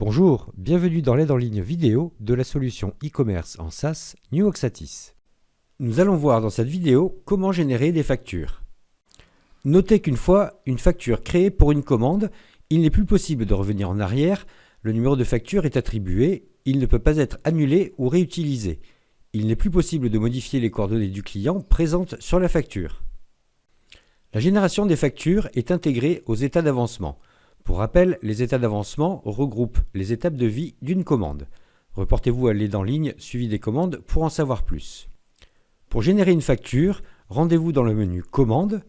Bonjour, bienvenue dans l'aide en ligne vidéo de la solution e-commerce en SaaS New Oxatis. Nous allons voir dans cette vidéo comment générer des factures. Notez qu'une fois une facture créée pour une commande, il n'est plus possible de revenir en arrière, le numéro de facture est attribué, il ne peut pas être annulé ou réutilisé. Il n'est plus possible de modifier les coordonnées du client présentes sur la facture. La génération des factures est intégrée aux états d'avancement. Pour rappel, les états d'avancement regroupent les étapes de vie d'une commande. Reportez-vous à l'aide en ligne suivi des commandes pour en savoir plus. Pour générer une facture, rendez-vous dans le menu Commandes,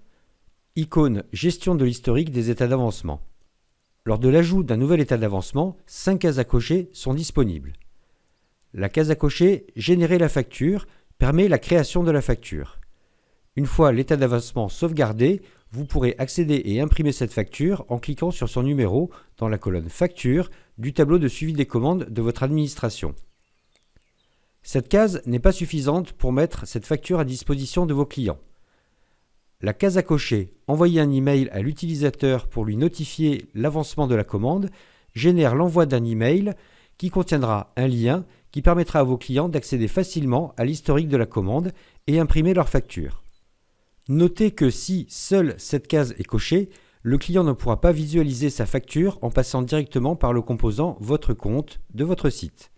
icône Gestion de l'historique des états d'avancement. Lors de l'ajout d'un nouvel état d'avancement, 5 cases à cocher sont disponibles. La case à cocher « Générer la facture » permet la création de la facture. Une fois l'état d'avancement sauvegardé, vous pourrez accéder et imprimer cette facture en cliquant sur son numéro dans la colonne Facture du tableau de suivi des commandes de votre administration. Cette case n'est pas suffisante pour mettre cette facture à disposition de vos clients. La case à cocher « Envoyer un email à l'utilisateur pour lui notifier l'avancement de la commande » génère l'envoi d'un email qui contiendra un lien qui permettra à vos clients d'accéder facilement à l'historique de la commande et imprimer leur facture. Notez que si seule cette case est cochée, le client ne pourra pas visualiser sa facture en passant directement par le composant Votre compte de votre site.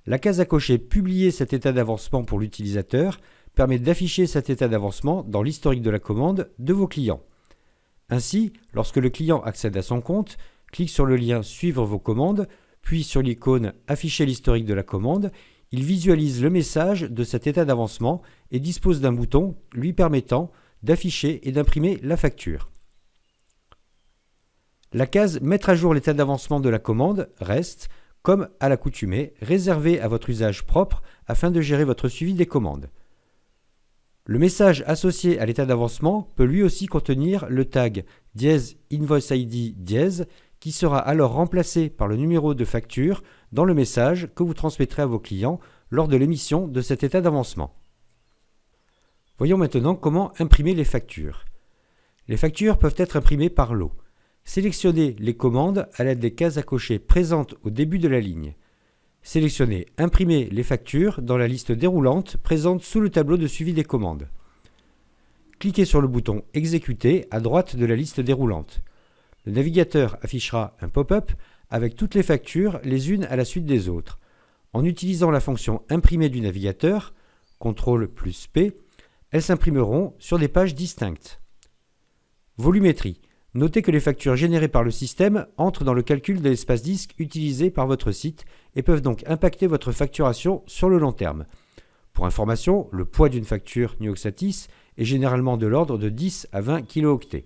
La case à cocher Publier cet état d'avancement pour l'utilisateur permet d'afficher cet état d'avancement dans l'historique de la commande de vos clients. Ainsi, lorsque le client accède à son compte, clique sur le lien Suivre vos commandes, puis sur l'icône Afficher l'historique de la commande, il visualise le message de cet état d'avancement et dispose d'un bouton lui permettant d'afficher et d'imprimer la facture. La case Mettre à jour l'état d'avancement de la commande reste, comme à l'accoutumée, réservée à votre usage propre afin de gérer votre suivi des commandes. Le message associé à l'état d'avancement peut lui aussi contenir le tag #InvoiceID qui sera alors remplacé par le numéro de facture dans le message que vous transmettrez à vos clients lors de l'émission de cet état d'avancement. Voyons maintenant comment imprimer les factures. Les factures peuvent être imprimées par lot. Sélectionnez les commandes à l'aide des cases à cocher présentes au début de la ligne. Sélectionnez « Imprimer les factures » dans la liste déroulante présente sous le tableau de suivi des commandes. Cliquez sur le bouton « Exécuter » à droite de la liste déroulante. Le navigateur affichera un pop-up avec toutes les factures les unes à la suite des autres. En utilisant la fonction « Imprimer » du navigateur, CTRL+P, elles s'imprimeront sur des pages distinctes. Volumétrie. Notez que les factures générées par le système entrent dans le calcul de l'espace disque utilisé par votre site et peuvent donc impacter votre facturation sur le long terme. Pour information, le poids d'une facture New Oxatis est généralement de l'ordre de 10 à 20 kilo-octets.